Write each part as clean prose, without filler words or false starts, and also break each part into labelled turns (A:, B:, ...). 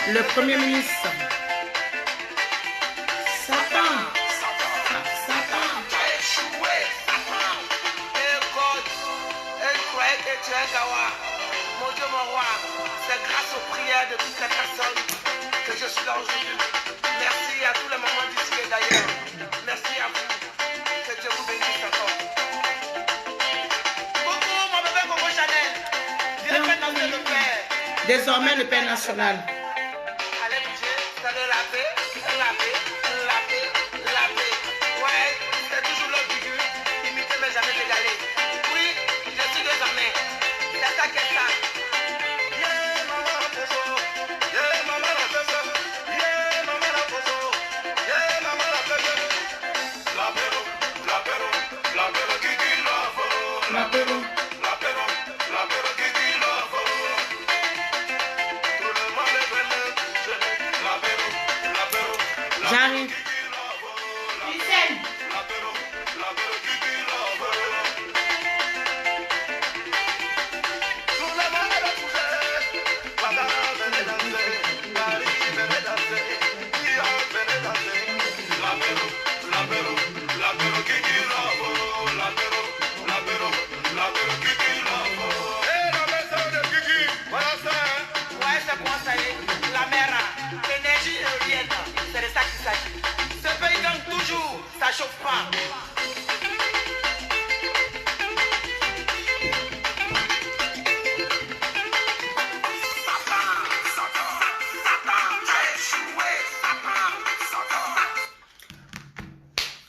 A: Le Premier ministre. Satan. Satan.
B: Tu as échoué, Satan. Et God, elle croyait que tu es un gawa. Mon Dieu, mon roi, c'est grâce aux prières de toutes les personnes que je suis là aujourd'hui. Merci à tous les mamans d'ici et d'ailleurs. Merci à vous. Que Dieu vous bénisse encore. Coucou, mon bébé Coco Chanel. Dis le Père National de Père.
A: Désormais le Père national.
B: Allez, Dieu, ça le laver, laver, laver, laver. Ouais, c'est toujours l'autre figure. Imiter mais jamais égaler. Oui, je suis désormais. C'est ça qu'est ça. Yeah, maman la poso. Yeah, maman la poso. Yeah, maman la poso. Yeah, maman la poso. L'apéro, l'apéro, l'apéro qui dit l'apéro.
A: L'apéro.
B: L'apéro, l'apéro qui dit l'apéro. Tout le monde est venu. L'apéro, l'apéro, l'apéro.
A: J'arrive.
B: Hussein. L'apéro, l'apéro qui dit l'apéro. Tout le monde est venu. Ouattara venez danser. Paris venez danser. Lyon venez danser. L'apéro, l'apéro, l'apéro qui dit l'apéro. L'apéro, l'apéro, l'apéro qui dit l'apéro. Et la maison de Guigui, voilà ça. Ouais, c'est quoi ça y est? La mer, l'énergie éolienne, c'est de ça qu'il s'agit. Ce pays gagne toujours, ça chauffe pas.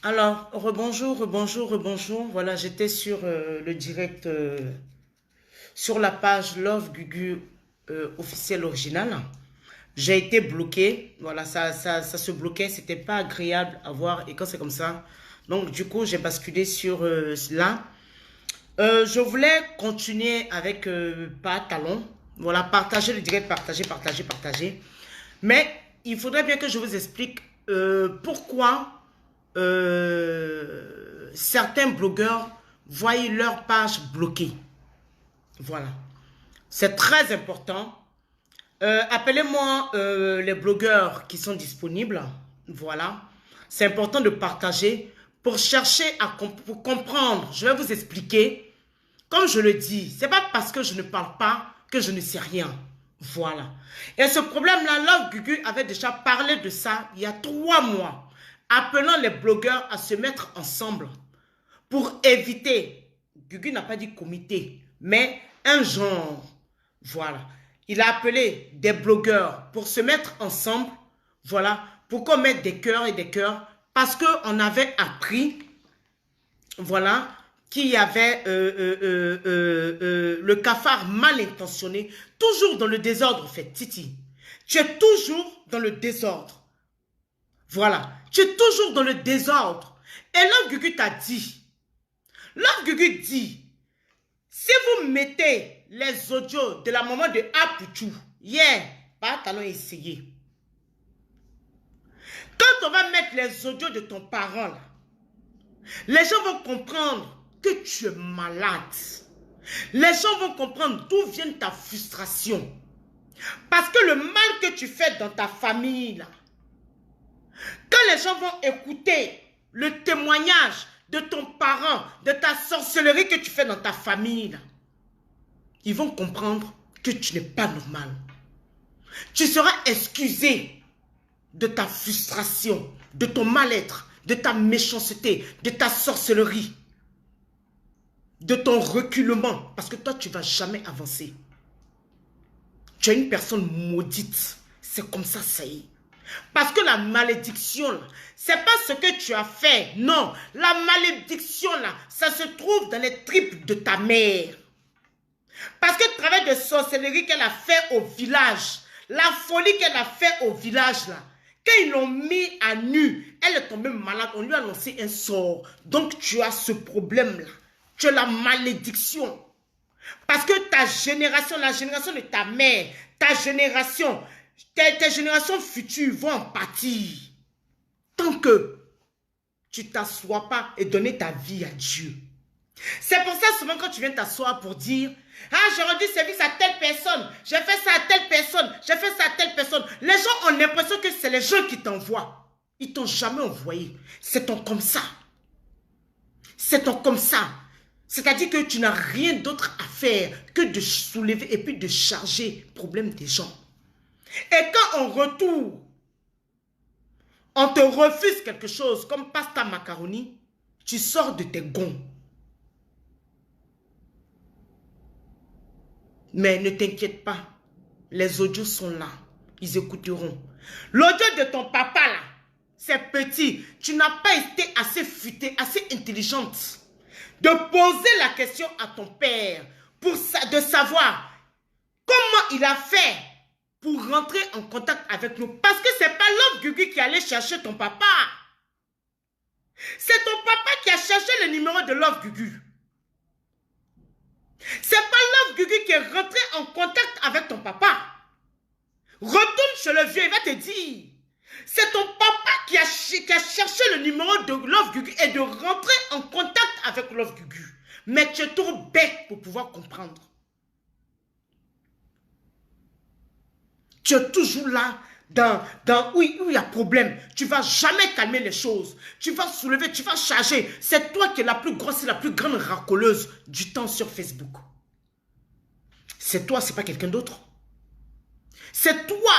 A: Alors, rebonjour, rebonjour, rebonjour. Voilà, j'étais sur le direct, sur la page Love Gugu officiel original. J'ai été bloqué. Voilà, ça se bloquait. C'était pas agréable à voir. Et quand c'est comme ça, donc du coup, j'ai basculé sur là. Je voulais continuer avec pas talon. Voilà, partager le direct, partager. Mais il faudrait bien que je vous explique pourquoi certains blogueurs voient leur page bloquée. Voilà. C'est très important. Appelez-moi les blogueurs qui sont disponibles. Voilà. C'est important de partager pour chercher pour comprendre. Je vais vous expliquer. Comme je le dis, c'est pas parce que je ne parle pas que je ne sais rien. Voilà. Et ce problème-là, Love Gugu avait déjà parlé de ça il y a 3 mois, appelant les blogueurs à se mettre ensemble pour éviter, Gugu n'a pas dit comité, mais un genre. Voilà. Il a appelé des blogueurs pour se mettre ensemble, voilà, pour qu'on mette des cœurs et des cœurs, parce qu'on avait appris, voilà, qu'il y avait le cafard mal intentionné, toujours dans le désordre, en fait, Titi. Tu es toujours dans le désordre. Voilà. Tu es toujours dans le désordre. Et Love Gugu t'a dit, Love Gugu dit, si vous mettez les audios de la maman de Apoutou, pas talon essayer. Quand on va mettre les audios de ton parent, là, les gens vont comprendre que tu es malade. Les gens vont comprendre d'où vient ta frustration. Parce que le mal que tu fais dans ta famille, là, quand les gens vont écouter le témoignage de ton parent, de ta sorcellerie que tu fais dans ta famille, là, ils vont comprendre que tu n'es pas normal. Tu seras excusé de ta frustration, de ton mal-être, de ta méchanceté, de ta sorcellerie, de ton reculement, parce que toi, tu ne vas jamais avancer. Tu es une personne maudite. C'est comme ça y est. Parce que la malédiction, ce n'est pas ce que tu as fait. Non, la malédiction, là, ça se trouve dans les tripes de ta mère. Parce que le travail de sorcellerie qu'elle a fait au village, la folie qu'elle a fait au village, là, quand ils l'ont mis à nu, elle est tombée malade, on lui a lancé un sort. Donc tu as ce problème-là. Tu as la malédiction. Parce que ta génération, la génération de ta mère, ta génération, tes générations futures vont en pâtir. Tant que tu ne t'assois pas et donner ta vie à Dieu. C'est pour ça souvent quand tu viens t'asseoir pour dire « Ah, j'ai rendu service à telle personne, j'ai fait ça à telle personne, j'ai fait ça à telle personne », les gens ont l'impression que c'est les gens qui t'envoient. Ils t'ont jamais envoyé. C'est ton comme ça. C'est ton comme ça. C'est-à-dire que tu n'as rien d'autre à faire que de soulever et puis de charger le problème des gens. Et quand en retour, on te refuse quelque chose comme pasta macaroni, tu sors de tes gonds. Mais ne t'inquiète pas, les audios sont là, ils écouteront. L'audio de ton papa là, c'est petit, tu n'as pas été assez futée, assez intelligente de poser la question à ton père de savoir comment il a fait pour rentrer en contact avec nous. Parce que c'est pas Love Gugu qui allait chercher ton papa. C'est ton papa qui a cherché le numéro de Love Gugu. C'est pas Love Gugu qui est rentré en contact avec ton papa. Retourne chez le vieux, il va te dire. C'est ton papa qui a cherché le numéro de Love Gugu et de rentrer en contact avec Love Gugu. Mais tu es trop bête pour pouvoir comprendre. Tu es toujours là où il y a problème. Tu ne vas jamais calmer les choses. Tu vas soulever, tu vas charger. C'est toi qui es la plus grosse et la plus grande racoleuse du temps sur Facebook. C'est toi, c'est pas quelqu'un d'autre. C'est toi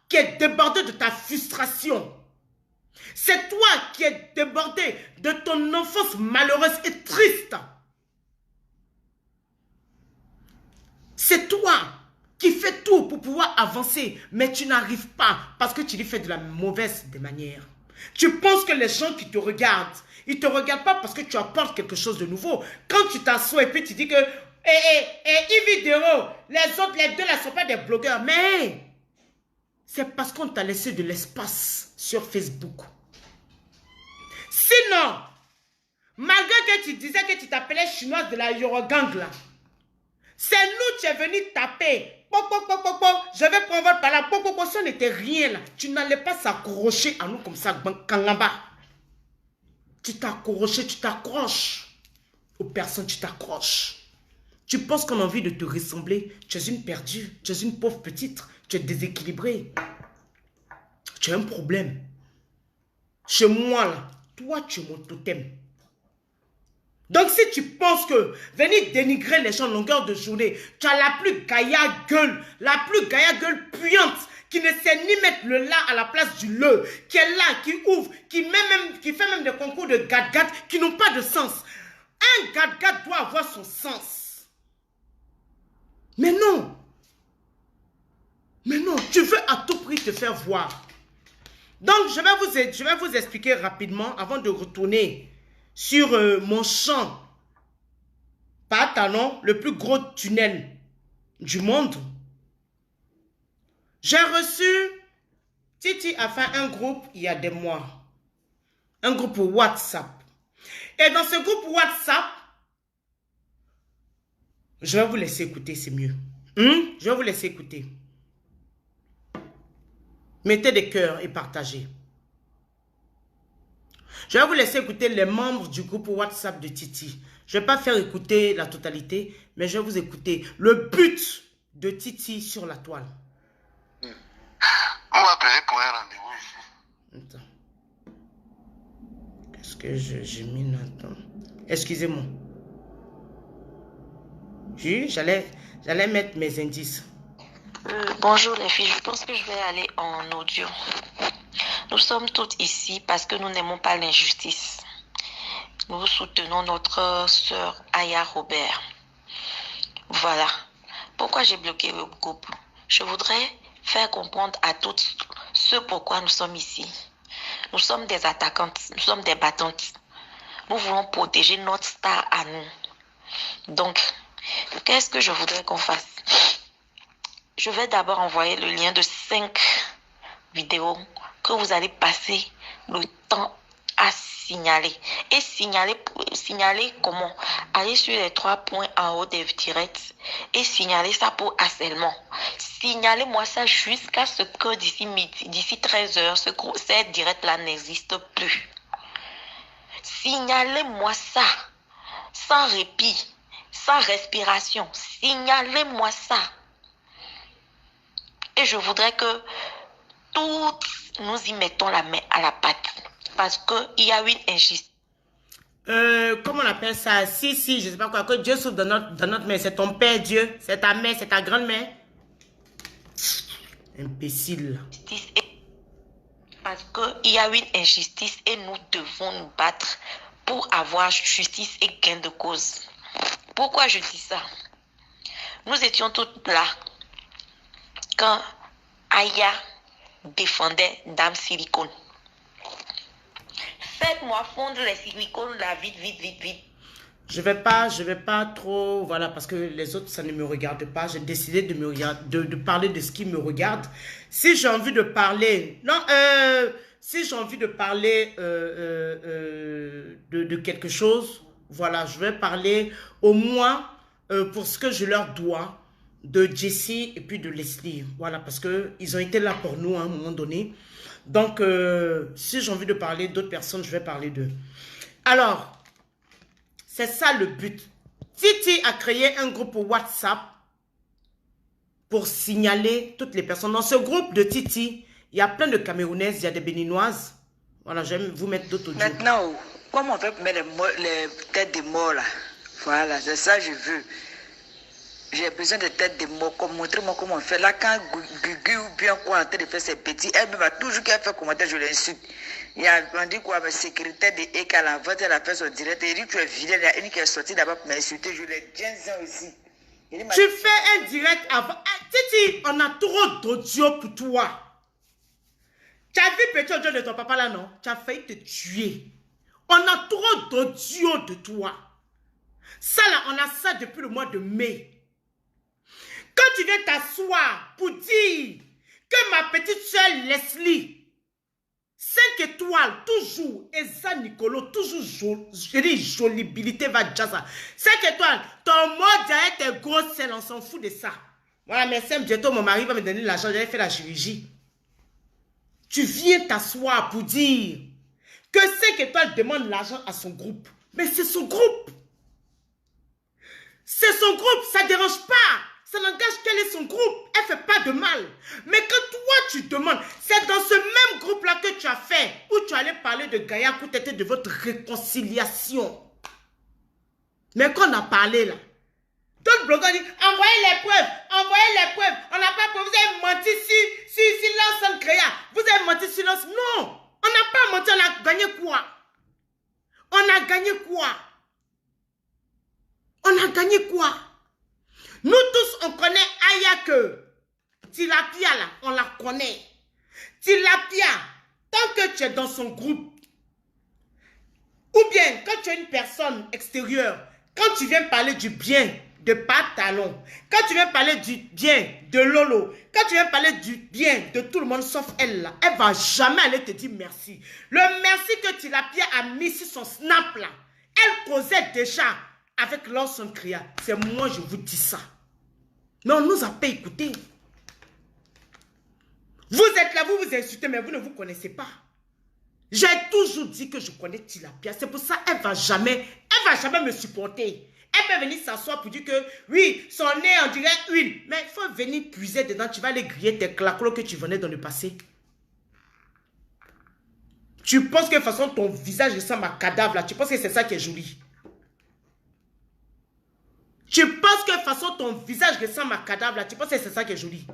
A: qui es débordé de ta frustration. C'est toi qui es débordé de ton enfance malheureuse et triste. C'est toi qui fais tout pour pouvoir avancer, mais tu n'arrives pas parce que tu lui fais de la mauvaise des manières. Tu penses que les gens qui te regardent, ils ne te regardent pas parce que tu apportes quelque chose de nouveau. Quand tu t'assois et puis tu dis que Yves Dero, les deux là ne sont pas des blogueurs, mais c'est parce qu'on t'a laissé de l'espace sur Facebook. Sinon, malgré que tu disais que tu t'appelais chinoise de la Eurogang là, c'est nous qui es venu taper. Je vais prendre votre parole. Ça n'était rien là. Tu n'allais pas s'accrocher à nous comme ça, Kangamba. Tu t'accroches, tu t'accroches. Aux personnes, tu t'accroches. Tu penses qu'on a envie de te ressembler. Tu es une perdue. Tu es une pauvre petite. Tu es déséquilibrée. Tu as un problème. Chez moi là, toi tu es mon totem. Donc si tu penses que venir dénigrer les gens longueur de journée, tu as la plus gaillard gueule puante, qui ne sait ni mettre le la à la place du le, qui est là, qui ouvre, qui fait même des concours de gad-gad qui n'ont pas de sens. Un gad-gad doit avoir son sens. Mais non. Mais non, tu veux à tout prix te faire voir. Donc je vais vous expliquer rapidement avant de retourner sur mon champ, pas talon, le plus gros tunnel du monde. J'ai reçu, Titi a fait un groupe il y a des mois, un groupe WhatsApp. Et dans ce groupe WhatsApp, je vais vous laisser écouter, c'est mieux. Je vais vous laisser écouter. Mettez des cœurs et partagez. Je vais vous laisser écouter les membres du groupe WhatsApp de Titi. Je ne vais pas faire écouter la totalité, mais je vais vous écouter le but de Titi sur la toile.
B: On m'appelait pour un rendez-vous.
A: Attends. Qu'est-ce que j'ai mis là-dedans? Excusez-moi. J'allais mettre mes indices.
C: Bonjour les filles, je pense que je vais aller en audio. Nous sommes toutes ici parce que nous n'aimons pas l'injustice. Nous soutenons notre sœur Aya Robert. Voilà. Pourquoi j'ai bloqué le groupe? Je voudrais faire comprendre à toutes ce pourquoi nous sommes ici. Nous sommes des attaquantes, nous sommes des battantes. Nous voulons protéger notre star à nous. Donc, qu'est-ce que je voudrais qu'on fasse? Je vais d'abord envoyer le lien de 5 vidéos que vous allez passer le temps à signaler. Et signaler comment? Aller sur les 3 points en haut des directs et signaler ça pour harcèlement. Signalez-moi ça jusqu'à ce que d'ici 13 h, cette direct-là n'existe plus. Signalez-moi ça. sans répit, sans respiration. Signalez-moi ça. Et je voudrais que tous nous y mettons la main à la pâte. Parce qu'il y a une injustice.
A: Comment on appelle ça? Si, je sais pas quoi. Que Dieu souffle dans notre main. C'est ton père, Dieu. C'est ta mère, c'est ta grand-mère. Imbécile.
C: Parce qu'il y a une injustice et nous devons nous battre pour avoir justice et gain de cause. Pourquoi je dis ça? Nous étions toutes là quand Aya défendait Dame Silicone. Faites-moi fondre les silicones là, vite.
A: Je vais pas trop, voilà, parce que les autres, ça ne me regarde pas. J'ai décidé de parler de ce qui me regarde. Si j'ai envie de parler, si j'ai envie de parler de quelque chose, voilà, je vais parler au moins pour ce que je leur dois de Jessie et puis de Leslie. Voilà, parce qu'ils ont été là pour nous à un moment donné. Donc, si j'ai envie de parler d'autres personnes, je vais parler d'eux. Alors, c'est ça le but. Titi a créé un groupe WhatsApp pour signaler toutes les personnes. Dans ce groupe de Titi, il y a plein de Camerounaises, il y a des Béninoises. Voilà, je vais vous mettre d'autres audios.
D: Maintenant, comment on fait pour mettre les têtes de morts là? Voilà, c'est ça que je veux. J'ai besoin de têtes de mots. Montrez-moi comment on fait. Là, quand Gugu ou bien quoi en train de faire ses petits, elle va toujours qu'elle fait commentaire, je l'insulte. On dit quoi, ma secrétaire de EK, la vente, elle a fait son direct. Il dit, tu es vilain, il y a une qui est sortie d'abord pour m'insulter. Je l'ai 15 ans aussi.
A: Tu fais un direct avant. Titi, on a trop d'audio pour toi. Tu as vu petit audio de ton papa là, non? Tu as failli te tuer. On a trop d'audio de toi. Ça là, on a ça depuis le mois de mai. Quand tu viens t'asseoir pour dire que ma petite soeur Leslie, 5 étoiles, toujours, Eza Nicolo, toujours, je dis jolibilité va déjà ça. 5 étoiles, ton mot derrière tes grosses selles, on s'en fout de ça. Voilà, mais c'est bientôt mon mari va me donner l'argent, j'allais faire la chirurgie. Tu viens t'asseoir pour dire que 5 étoiles demande l'argent à son groupe. Mais c'est son groupe. C'est son groupe, ça ne dérange pas. Ça n'engage qu'elle est son groupe. Elle ne fait pas de mal. Mais quand toi, tu demandes, c'est dans ce même groupe-là que tu as fait, où tu allais parler de Gaïa pour t'aider de votre réconciliation. Mais quand on a parlé là, d'autres blogueurs disent, envoyez les preuves. On n'a pas preuve. Vous avez menti sur l'ensemble Gaïa. Vous avez menti sur l'ensemble. Non, on n'a pas menti, on a gagné quoi? On a gagné quoi? Nous tous, on connaît Aya que Tilapia là, on la connaît. Tilapia, tant que tu es dans son groupe, ou bien quand tu es une personne extérieure, quand tu viens parler du bien de Patalon, quand tu viens parler du bien de Lolo, quand tu viens parler du bien de tout le monde sauf elle là, elle va jamais aller te dire merci. Le merci que Tilapia a mis sur son snap là, elle causait déjà avec Lawson Cria. C'est moi, je vous dis ça. Mais on ne nous a pas écouté. Vous êtes là, vous vous insultez, mais vous ne vous connaissez pas. J'ai toujours dit que je connais Tilapia. C'est pour ça qu'elle ne va jamais me supporter. Elle peut venir s'asseoir pour dire que, oui, son nez, on dirait huile. Mais il faut venir puiser dedans. Tu vas aller griller tes claquelos que tu venais dans le passé. Tu penses que de toute façon, ton visage ressemble à cadavre là. Tu penses que c'est ça qui est joli. Tu penses que de toute façon ton visage ressemble à cadavre là, tu penses que c'est ça qui est joli.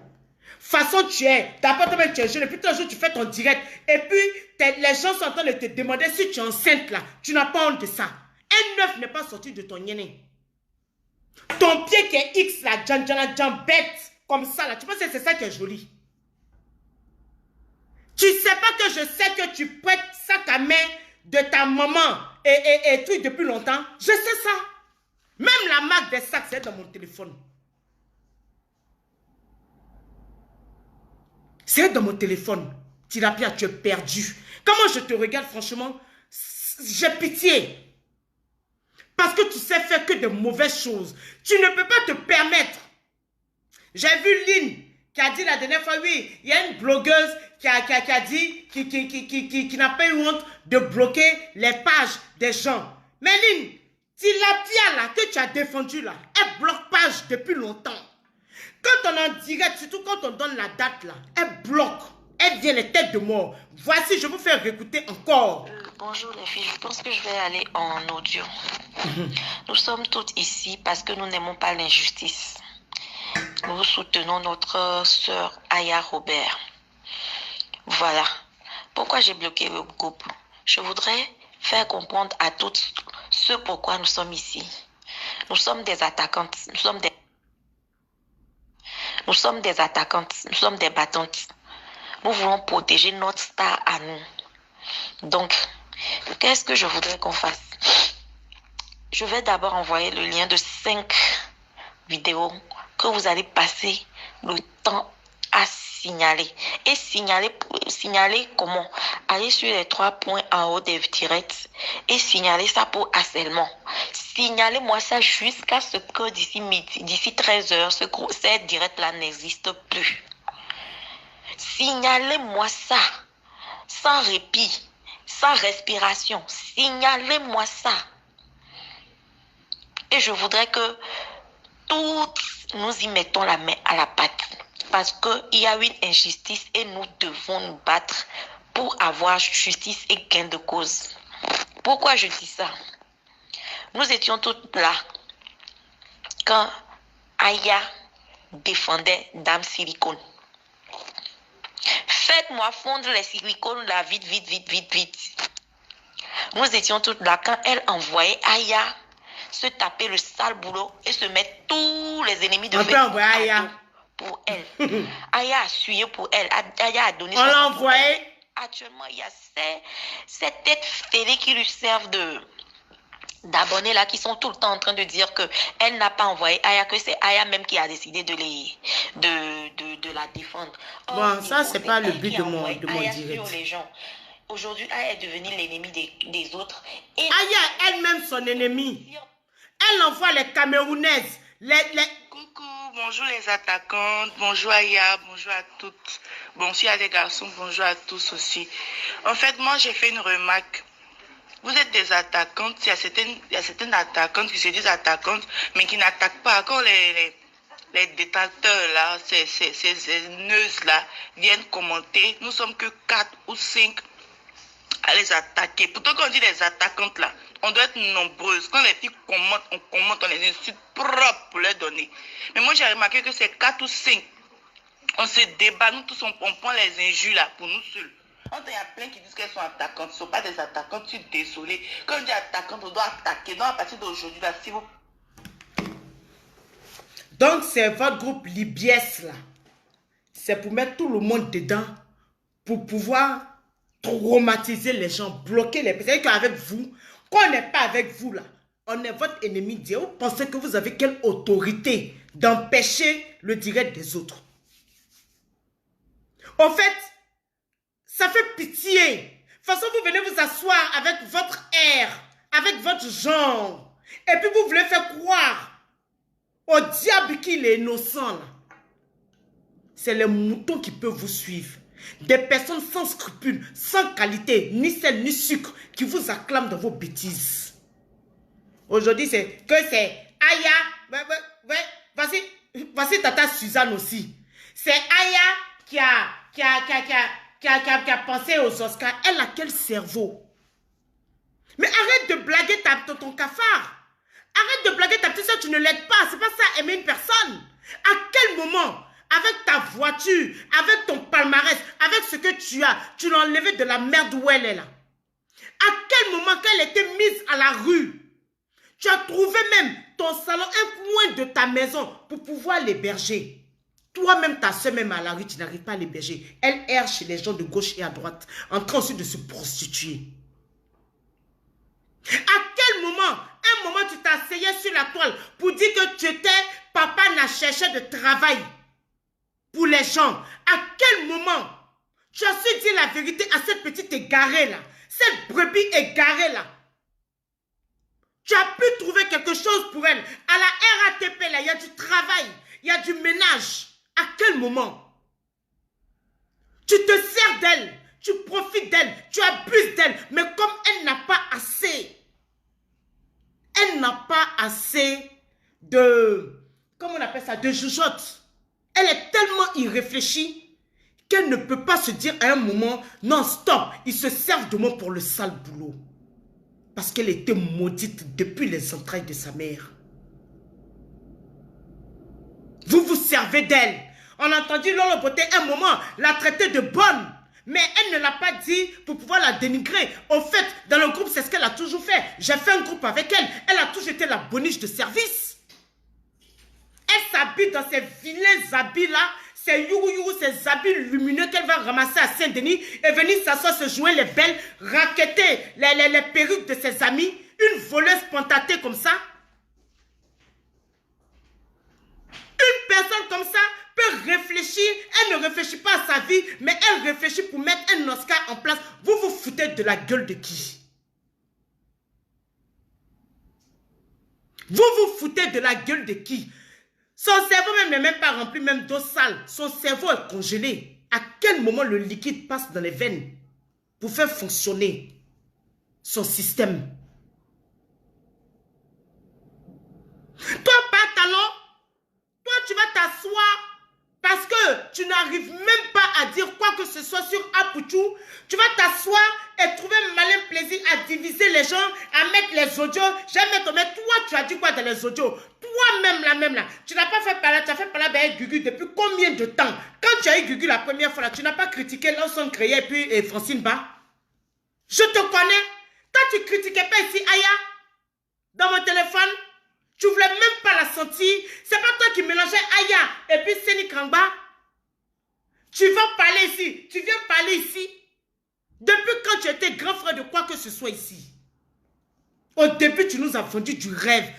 A: Façon tu es, d'abord toi-même tu es jeune, et puis un jour tu fais ton direct, et puis les gens sont en train de te demander si tu es enceinte là, tu n'as pas honte de ça. Un œuf n'est pas sorti de ton yéné. Ton pied qui est X là, bête, comme ça là, tu penses que c'est ça qui est joli. Tu sais pas que je sais que tu prêtes sac à main de ta maman et tout depuis longtemps. Je sais ça. Même la marque des sacs, c'est dans mon téléphone. C'est dans mon téléphone. Tilapia, tu es perdu. Comment je te regarde, franchement, j'ai pitié. Parce que tu sais faire que de mauvaises choses. Tu ne peux pas te permettre. J'ai vu Lynn qui a dit la dernière fois, oui, il y a une blogueuse qui a dit, qui n'a pas eu honte de bloquer les pages des gens. Mais Lynn, Tilapia là, que tu as défendu là, elle bloque page depuis longtemps. Quand on est en direct, surtout quand on donne la date là, elle bloque. Elle vient les têtes de mort. Voici, je vous fais réécouter encore.
C: Bonjour les filles, je pense que je vais aller en audio. Nous sommes toutes ici parce que nous n'aimons pas l'injustice. Nous soutenons notre sœur Aya Robert. Voilà. Pourquoi j'ai bloqué le groupe? Je voudrais faire comprendre à toutes ce pourquoi nous sommes ici. Nous sommes des attaquantes, nous sommes des attaquantes, nous sommes des battantes. Nous voulons protéger notre star à nous. Donc, qu'est-ce que je voudrais qu'on fasse? Je vais d'abord envoyer le lien de 5 vidéos que vous allez passer le temps à signaler. Et signaler comment? Aller sur les 3 points en haut des directs et signaler ça pour harcèlement. Signalez-moi ça jusqu'à ce que d'ici 13 heures, cette direct-là n'existe plus. Signalez-moi ça sans répit, sans respiration. Signalez-moi ça. Et je voudrais que toutes nous y mettons la main à la pâte. Parce qu'il y a une injustice et nous devons nous battre pour avoir justice et gain de cause. Pourquoi je dis ça? Nous étions toutes là quand Aya défendait Dame Silicone. Faites-moi fondre les silicones là, vite, vite, vite, vite, vite. Nous étions toutes là quand elle envoyait Aya se taper le sale boulot et se mettre tous les ennemis de
A: Aya
C: pour elle. Aya a suivi pour elle. Aya a donné.
A: On l'a envoyé.
C: Actuellement, il y a ces têtes fêlées qui lui servent d'abonnés là qui sont tout le temps en train de dire que elle n'a pas envoyé Aya, que c'est Aya même qui a décidé de la défendre.
A: Bon, ça c'est pas le but de mon direct.
C: Aujourd'hui, Aya est devenue l'ennemi des autres. Et
A: Aya elle-même son ennemi. Elle envoie les Camerounaises.
E: Coucou, bonjour les attaquantes, bonjour Aya, bonjour à toutes. Bon, s'il y a des garçons, bonjour à tous aussi. En fait, moi j'ai fait une remarque. Vous êtes des attaquantes, il y a certaines attaquantes qui se disent attaquantes, mais qui n'attaquent pas. Quand les détracteurs là, ces haineuses là, viennent commenter, nous sommes que 4 ou 5 à les attaquer. Pourtant, quand on dit les attaquantes là, on doit être nombreuses. Quand les filles commentent, on les insulte propres pour leur donner. Mais moi, j'ai remarqué que c'est 4 ou 5. On se débat, nous tous, on prend les injures là pour nous seuls. Il y a plein qui disent qu'elles sont attaquantes. Ce ne sont pas des attaquantes, je suis désolée. Quand on dit attaquante, on doit attaquer. Donc, à partir d'aujourd'hui, là, si vous...
A: Donc, c'est votre groupe Libiès là. C'est pour mettre tout le monde dedans, pour pouvoir traumatiser les gens, bloquer les personnes. C'est-à-dire qu'avec vous, quand on n'est pas avec vous là, on est votre ennemi. Vous pensez que vous avez quelle autorité d'empêcher le direct des autres? En fait, ça fait pitié. De toute façon, vous venez vous asseoir avec votre air, avec votre genre. Et puis vous voulez faire croire au diable qu'il est innocent là. C'est les moutons qui peuvent vous suivre. Des personnes sans scrupules, sans qualité, ni sel, ni sucre, qui vous acclament dans vos bêtises. Aujourd'hui, c'est Aya. Voici Tata Suzanne aussi. C'est Aya qui a pensé aux Oscars. Elle a quel cerveau? Mais arrête de blaguer ton cafard. Arrête de blaguer ta petite soeur, tu ne l'aides pas. C'est pas ça, aimer une personne. À quel moment, avec ta voiture, avec ton palmarès, avec ce que tu as, tu l'as enlevé de la merde où elle est là? À quel moment qu'elle était mise à la rue, tu as trouvé même ton salon, un coin de ta maison pour pouvoir l'héberger? Toi-même, ta soeur même à la rue, tu n'arrives pas à l'héberger. Elle erre chez les gens de gauche et à droite, en train aussi de se prostituer. À quel moment, un moment, tu t'asseyais sur la toile pour dire que tu étais papa n'a cherché de travail pour les gens? À quel moment tu as su dire la vérité à cette petite égarée là, cette brebis égarée là? Tu as pu trouver quelque chose pour elle. À la RATP là, il y a du travail, il y a du ménage. À quel moment? Tu te sers d'elle, tu profites d'elle, tu abuses d'elle, mais comme elle n'a pas assez, elle n'a pas assez de, comment on appelle ça, de jugeote. Elle est tellement irréfléchie qu'elle ne peut pas se dire à un moment, non, stop, ils se servent de moi pour le sale boulot. Parce qu'elle était maudite depuis les entrailles de sa mère. Vous vous servez d'elle. On a entendu Lolo Beauté un moment la traiter de bonne. Mais elle ne l'a pas dit pour pouvoir la dénigrer. Au fait, dans le groupe, c'est ce qu'elle a toujours fait. J'ai fait un groupe avec elle. Elle a toujours été la boniche de service. Elle s'habille dans ces vilains habits-là. Ces yourou, ces habits lumineux qu'elle va ramasser à Saint-Denis et venir s'asseoir, se jouer les belles, raqueter les perruques de ses amis. Une voleuse pantatée comme ça. Une personne comme ça peut réfléchir, elle ne réfléchit pas à sa vie, mais elle réfléchit pour mettre un Oscar en place. Vous vous foutez de la gueule de qui? Vous vous foutez de la gueule de qui? Son cerveau même n'est même pas rempli, même d'eau sale. Son cerveau est congelé. À quel moment le liquide passe dans les veines pour faire fonctionner son système? Toi, pas talent, toi, tu vas t'asseoir parce que tu n'arrives même pas à dire quoi que ce soit sur Apoutou. Tu vas t'asseoir et trouver un malin plaisir à diviser les gens, à mettre les audios. Jamais ton mec, toi, tu as dit quoi dans les audios? Toi-même là, tu n'as pas fait par là, tu as fait par là avec Gugu depuis combien de temps? Quand tu as eu Gugu la première fois là, tu n'as pas critiqué Lawson Créé et puis Francine Ba. Je te connais. Quand tu critiquais pas ici, Aya, dans mon téléphone, tu ne voulais même pas la sentir. C'est pas toi qui mélangeais Aya et puis Seni Kangba. Tu vas parler ici. Tu viens parler ici. Depuis quand tu étais grand frère de quoi que ce soit ici. Au début, tu nous as vendu du rêve.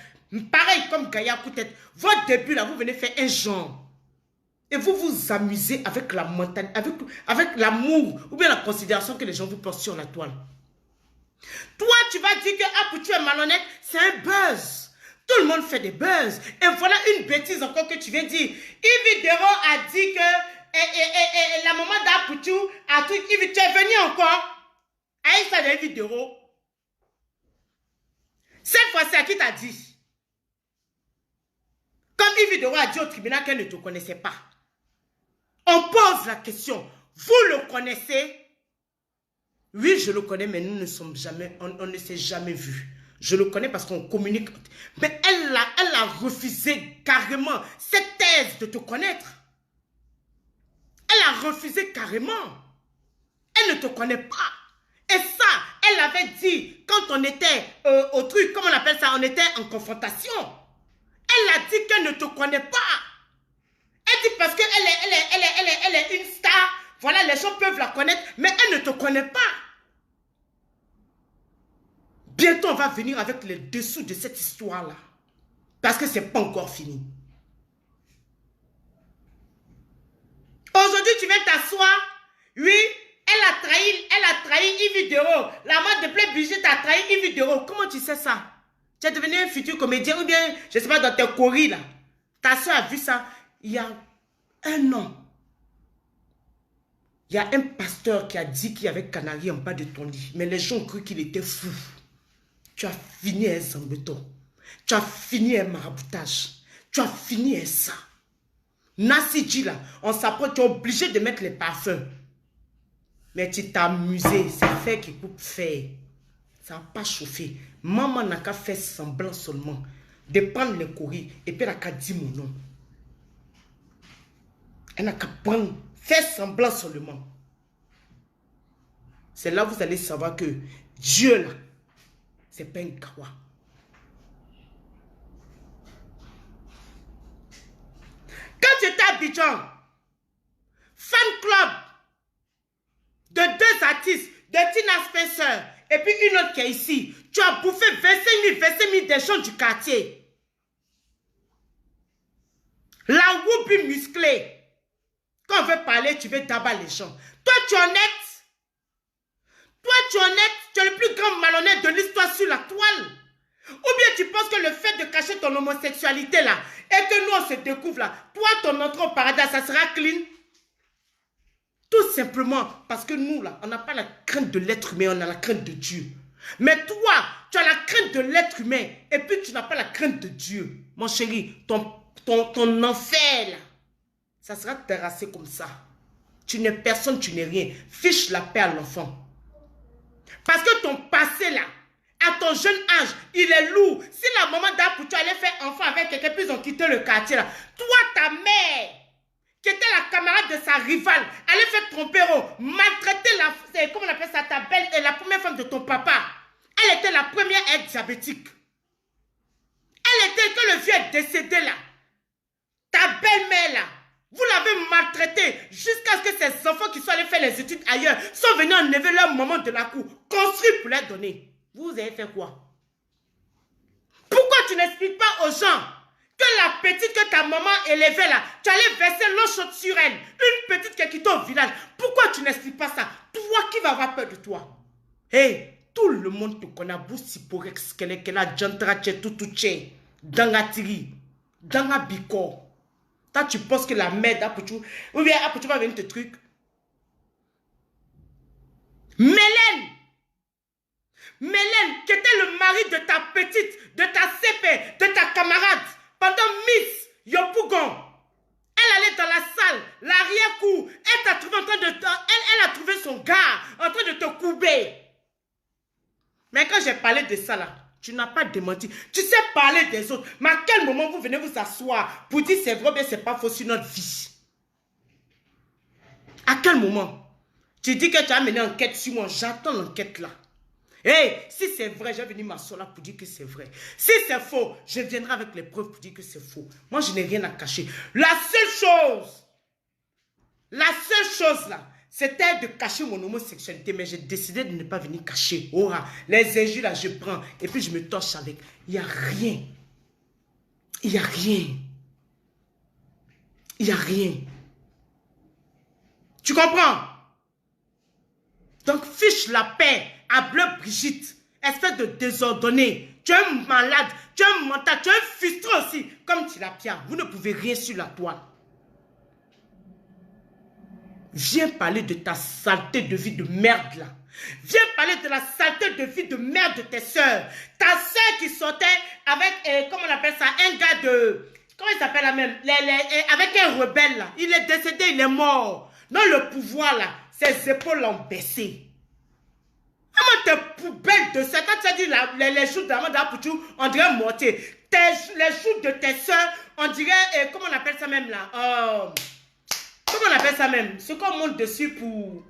A: Pareil comme Gaïa Koutet. Votre début là, vous venez faire un genre. Et vous vous amusez avec la montagne, avec l'amour ou bien la considération que les gens vous portent sur la toile. Toi, tu vas dire que Apoutou est malhonnête. C'est un buzz. Tout le monde fait des buzz. Et voilà une bêtise encore que tu viens dire. Yves Dero a dit que la maman d'Apoutou a tout. Yves, tu es venu encore. Aïssa de Yves Dero. Cette fois-ci, à qui t'a dit? Comme Yves Dero a dit au tribunal qu'elle ne te connaissait pas. On pose la question. Vous le connaissez? Oui, je le connais, mais nous ne sommes jamais, on ne s'est jamais vus. Je le connais parce qu'on communique. Mais elle a refusé carrément cette thèse de te connaître. Elle a refusé carrément. Elle ne te connaît pas. Et ça, elle avait dit quand on était au truc, comment on appelle ça, on était en confrontation. Elle a dit qu'elle ne te connaît pas. Elle dit parce qu'elle est une star. Voilà, les gens peuvent la connaître, mais elle ne te connaît pas. Bientôt, on va venir avec les dessous de cette histoire-là. Parce que ce n'est pas encore fini. Aujourd'hui, tu viens t'asseoir. Oui, elle a trahi Yves Dero. La mère de Play Brigitte a trahi Yves Dero. Comment tu sais ça? Tu es devenu un futur comédien ou bien, je ne sais pas, dans tes courriers là. Ta soeur a vu ça il y a un an. Il y a un pasteur qui a dit qu'il y avait Canari en bas de ton lit. Mais les gens ont cru qu'il était fou. Tu as fini un zambeton. Tu as fini un maraboutage. Tu as fini un ça. Nassi là, on s'approche, tu es obligé de mettre les parfums. Mais tu t'es amusé, c'est fait qui coupe fait. Ça n'a pas chauffé. Maman n'a qu'à faire semblant seulement de prendre les courriers et puis elle n'a qu'à dire mon nom. Elle n'a qu'à prendre, faire semblant seulement. C'est là que vous allez savoir que Dieu là, c'est pas un kawa. Quand tu étais à Abidjan, fan club de deux artistes, de Tina Spencer et puis une autre qui est ici, tu as bouffé 25 000 des gens du quartier. La whoopi musclée. Quand on veut parler, tu veux d'abattre les gens. Toi, tu es honnête. Toi, tu es honnête. Tu es le plus grand malhonnête de l'histoire sur la toile. Ou bien tu penses que le fait de cacher ton homosexualité là, et que nous on se découvre là, toi, ton entrée au paradis, ça sera clean. Tout simplement parce que nous là, on n'a pas la crainte de l'être humain, on a la crainte de Dieu. Mais toi, tu as la crainte de l'être humain et puis tu n'as pas la crainte de Dieu. Mon chéri, ton enfer, là, ça sera terrassé comme ça. Tu n'es personne, tu n'es rien. Fiche la paix à l'enfant. Parce que ton passé, là, à ton jeune âge, il est lourd. Si la maman d'Apou, tu allais faire enfant avec quelqu'un, puis ils ont quitté le quartier, là. Toi, ta mère, qui était la camarade de sa rivale, allait faire tromper, maltraiter comment on appelle ça, ta belle, et la première femme de ton papa. Elle était la première à être diabétique. Elle était, quand le vieux est décédé là, ta belle-mère là, vous l'avez maltraitée jusqu'à ce que ces enfants qui sont allés faire les études ailleurs sont venus enlever leur maman de la cour, construire pour leur donner. Vous avez fait quoi? Pourquoi tu n'expliques pas aux gens que la petite que ta maman élevait là, tu allais verser l'eau chaude sur elle, une petite qui est quittée au village? Pourquoi tu n'expliques pas ça? Toi qui vas avoir peur de toi? Hey, tout le monde te connaît, Boussi Porex, qu'elle a Jantra, Tutuche, Dangatiri, Dangabiko. Toi, tu penses que la mère d'Apouchou, ou bien Apouchou va venir te truc. Mélène, qui était le mari de ta petite, de ta CP, de ta camarade, pendant Miss Yopougon. Elle allait dans la salle, l'arrière-cour, elle t'a trouvé en train de... Elle a trouvé son gars en train de te couper. Mais quand j'ai parlé de ça là, tu n'as pas démenti. Tu sais parler des autres. Mais à quel moment vous venez vous asseoir pour dire c'est vrai, mais c'est pas faux sur notre vie? À quel moment? Tu dis que tu as mené enquête sur moi. J'attends l'enquête là. Hey, si c'est vrai, je vais venir m'asseoir là pour dire que c'est vrai. Si c'est faux, je viendrai avec les preuves pour dire que c'est faux. Moi, je n'ai rien à cacher. La seule chose là, c'était de cacher mon homosexualité, mais j'ai décidé de ne pas venir cacher. Oh, les injures là, je prends et puis je me torche avec. Il n'y a rien. Il n'y a rien. Il n'y a rien. Tu comprends? Donc, fiche la paix à Bleu Brigitte, espèce de désordonné. Tu es un malade, tu es un mental, tu es un frustré aussi, comme Tilapia. Vous ne pouvez rien sur la toile. Viens parler de ta saleté de vie de merde là. Viens parler de la saleté de vie de merde de tes soeurs. Ta soeur qui sortait avec, comment on appelle ça, un gars de... Comment il s'appelle la même? Avec un rebelle là. Il est décédé, il est mort. Non, le pouvoir là, ses épaules l'ont baissé. Comment tes poubelles de ça, quand tu as dit les joues d'Apouchou, on dirait mortier. Les joues de tes soeurs, on dirait, comment on appelle ça même là? Comment on appelle ça même? Ce qu'on monte dessus pour...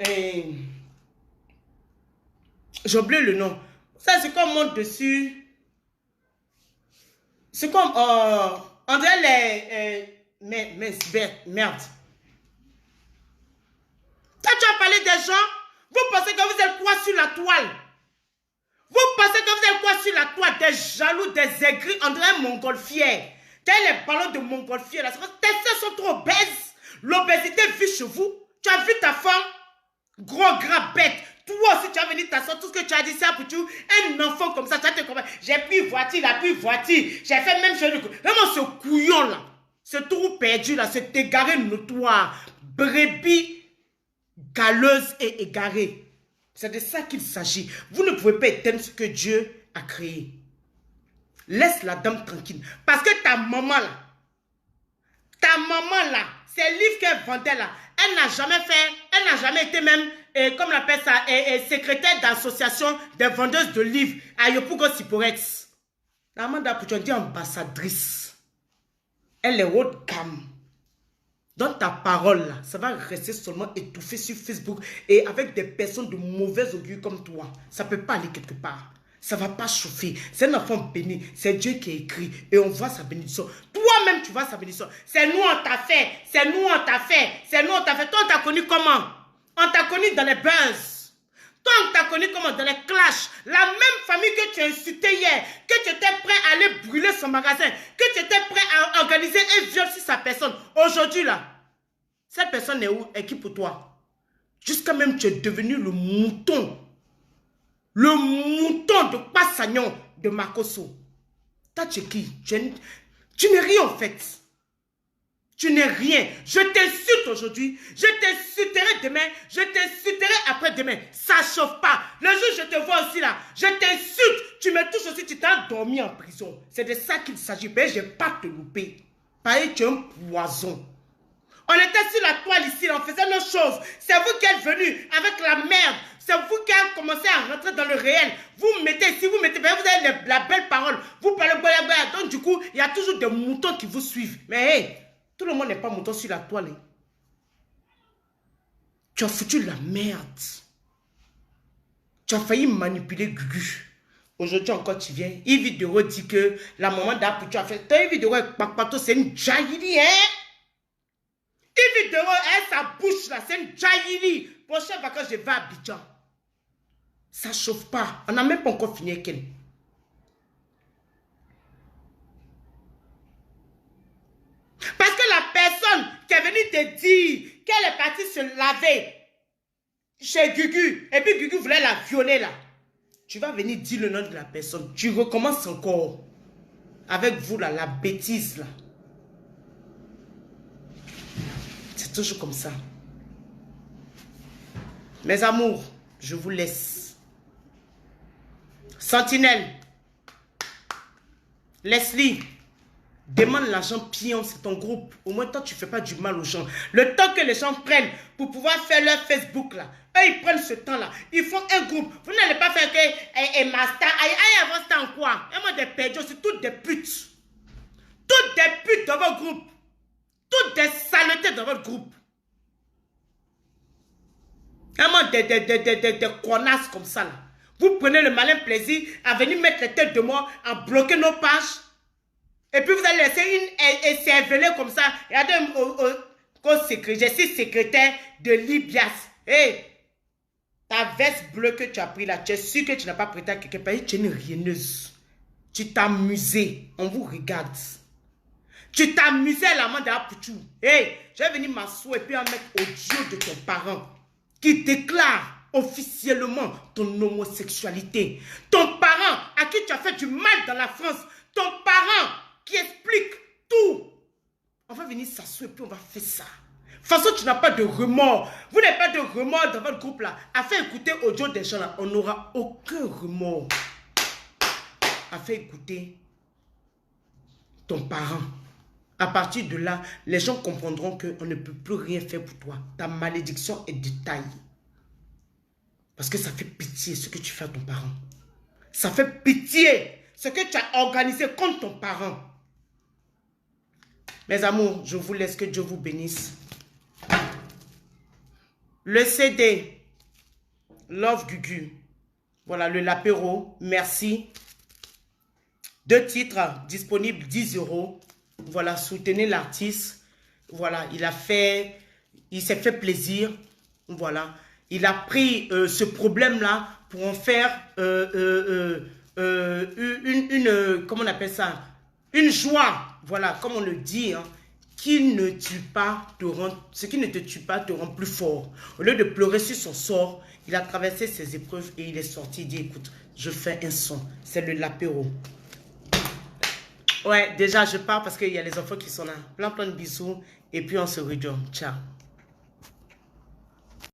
A: J'ai oublié le nom. Ça, c'est qu'on monte dessus. C'est comme... on dirait les... merde. Quand tu as parlé des gens, vous pensez que vous êtes quoi sur la toile? Vous pensez que vous êtes quoi sur la toile? Des jaloux, des aigris, on dirait un montgolfière. Quels les ballons de montgolfière là? Tes sœurs sont trop obèses. L'obésité vit chez vous. Tu as vu ta femme? Gros gras bête. Toi aussi tu as venu t'asseoir. Tout ce que tu as dit c'est pour tout. Un enfant comme ça, tu vas te comprendre. J'ai pris voiture, il a pris voiture. J'ai fait même chose. Vraiment ce couillon là. Ce trou perdu là. Cet égaré notoire. Brebis galeuse et égarée. C'est de ça qu'il s'agit. Vous ne pouvez pas éteindre ce que Dieu a créé. Laisse la dame tranquille. Parce que ta maman là, ces livres qu'elle vendait là, elle n'a jamais fait, elle n'a jamais été même, comme on appelle ça, secrétaire d'association des vendeuses de livres à Yopougo Siporex. La maman d'Apouchon dit ambassadrice. Elle est haut de gamme. Dans ta parole là, ça va rester seulement étouffé sur Facebook et avec des personnes de mauvais augure comme toi. Ça ne peut pas aller quelque part. Ça ne va pas chauffer. C'est un enfant béni. C'est Dieu qui a écrit. Et on voit sa bénédiction. Toi-même, tu vois sa bénédiction. C'est nous, on t'a fait. C'est nous, on t'a fait. C'est nous, on t'a fait. Toi, on t'a connu comment? On t'a connu dans les buzz. Toi, on t'a connu comment? Dans les clashs. La même famille que tu as insulté hier. Que tu étais prêt à aller brûler son magasin. Que tu étais prêt à organiser un viol sur sa personne. Aujourd'hui, là, cette personne est où? Et qui pour toi? Jusqu'à même tu es devenu le mouton. Le mouton de Passagnon de Makoso. Toi, tu es qui? Tu n'es rien en fait. Tu n'es rien. Je t'insulte aujourd'hui. Je t'insulterai demain. Je t'insulterai après-demain. Ça ne chauffe pas. Le jour où je te vois aussi là, je t'insulte. Tu me touches aussi, tu t'as endormi en prison. C'est de ça qu'il s'agit. Mais je ne vais pas te louper. Pareil, tu es un poison. On était sur la toile ici, on faisait nos choses. C'est vous qui êtes venus avec la merde. C'est vous qui avez commencé à rentrer dans le réel. Vous mettez, si vous mettez, vous avez la belle parole. Vous parlez goya goya. Donc du coup, il y a toujours des moutons qui vous suivent. Mais hey, tout le monde n'est pas mouton sur la toile. Hein. Tu as foutu la merde. Tu as failli manipuler Gugu. Aujourd'hui encore tu viens. Yves Vidéo dit que la maman d'Apoutu a fait. Yves Vidéo avec Papato, c'est une jaïli, hein. Yves Vidéo, sa bouche là, c'est une jaïli. Prochaine vacances, je vais à Abidjan. Ça chauffe pas. On n'a même pas encore fini avec elle. Parce que la personne qui est venue te dire qu'elle est partie se laver chez Gugu, et puis Gugu voulait la violer là. Tu vas venir dire le nom de la personne. Tu recommences encore. Avec vous là, la bêtise là. C'est toujours comme ça. Mes amours, je vous laisse. Sentinelle. Leslie. Demande l'argent pion, c'est ton groupe. Au moins, toi, tu ne fais pas du mal aux gens. Le temps que les gens prennent pour pouvoir faire leur Facebook, là, eux, ils prennent ce temps-là. Ils font un groupe. Vous n'allez pas faire que Master, avant ça en quoi? Et moi, des pédios, c'est toutes des putes. Toutes des putes dans votre groupe. Toutes des saletés dans votre groupe. Vraiment des connasses comme ça, là. Vous prenez le malin plaisir à venir mettre les têtes de moi, à bloquer nos pages. Et puis vous allez laisser une cervelée comme ça. Regardez je suis secrétaire de Libias. Hey, ta veste bleue que tu as pris là, tu es sûr que tu n'as pas prêté à quelqu'un parce que tu es une rieneuse. Tu t'es amusé. On vous regarde. Tu t'es amusé à la main d'Apoutu. Hey, je vais venir m'asseoir et puis en mettre audio de ton parent qui déclare officiellement ton homosexualité. Ton parent à qui tu as fait du mal dans la France. Ton parent qui explique tout. On va venir s'asseoir et puis on va faire ça. De toute façon, tu n'as pas de remords. Vous n'avez pas de remords dans votre groupe là. À faire écouter audio des gens là, on n'aura aucun remords. À faire écouter ton parent. À partir de là, les gens comprendront qu'on ne peut plus rien faire pour toi. Ta malédiction est de taille. Parce que ça fait pitié ce que tu fais à ton parent. Ça fait pitié ce que tu as organisé contre ton parent. Mes amours, je vous laisse, que Dieu vous bénisse. Le CD, Love Gugu. Voilà, le Lapéro, merci. 2 titres disponibles, 10 €. Voilà, soutenez l'artiste. Voilà, il s'est fait plaisir. Voilà, il a pris ce problème-là pour en faire comment on appelle ça? Une joie. Voilà, comme on le dit, hein, qui ne tue pas te rend, ce qui ne te tue pas te rend plus fort. Au lieu de pleurer sur son sort, il a traversé ses épreuves et il est sorti. Il dit, écoute, je fais un son. C'est le Lapéro. Ouais, déjà, je pars parce qu'il y a les enfants qui sont là. Plein de bisous. Et puis, on se rejoint. Ciao.